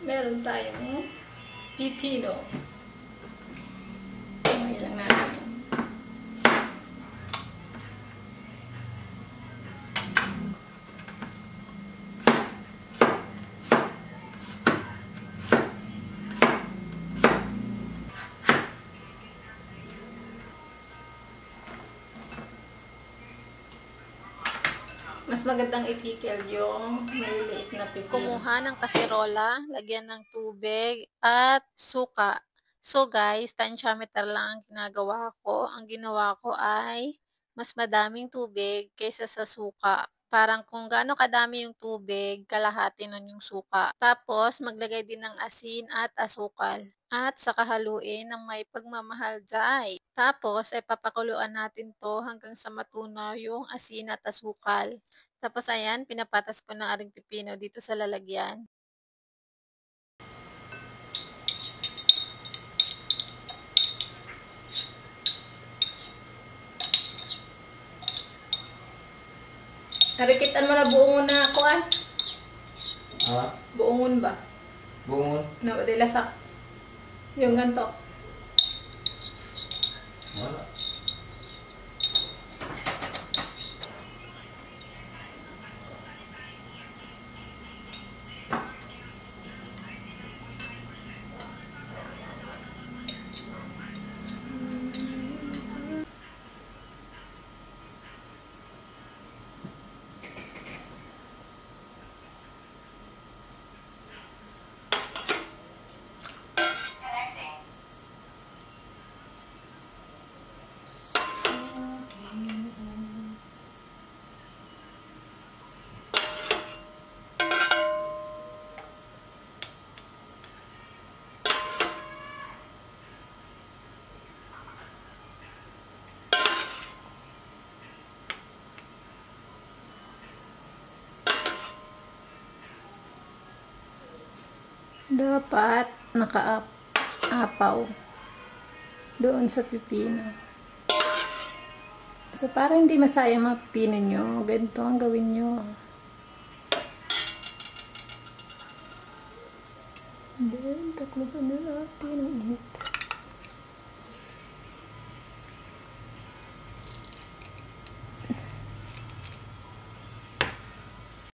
Meron tayong pipino. Kamay lang natin yan. Mas magandang i-pickle yung maliliit na pipino. Kumuha ng kaserola, lagyan ng tubig at suka. So guys, tansyameter lang ang ginagawa ko. Ang ginawa ko ay mas madaming tubig kaysa sa suka. Parang kung gaano kadami yung tubig, kalahati nun yung suka. Tapos, maglagay din ng asin at asukal. At saka haluin ng may pagmamahal dyan. Tapos, ay papakuluan natin to hanggang sa matunaw yung asin at asukal. Tapos ayan, pinapatas ko ng aring pipino dito sa lalagyan. Narikitan mo na buongon na ako ah. Ha? Buongon ba? Bungon? Na ba lasak? Yung ganto. Wala. Dapat naka-apaw doon sa pipino. So, para hindi masayang mga pipino nyo, ganito ang gawin nyo. Then, takloban na natin ang init.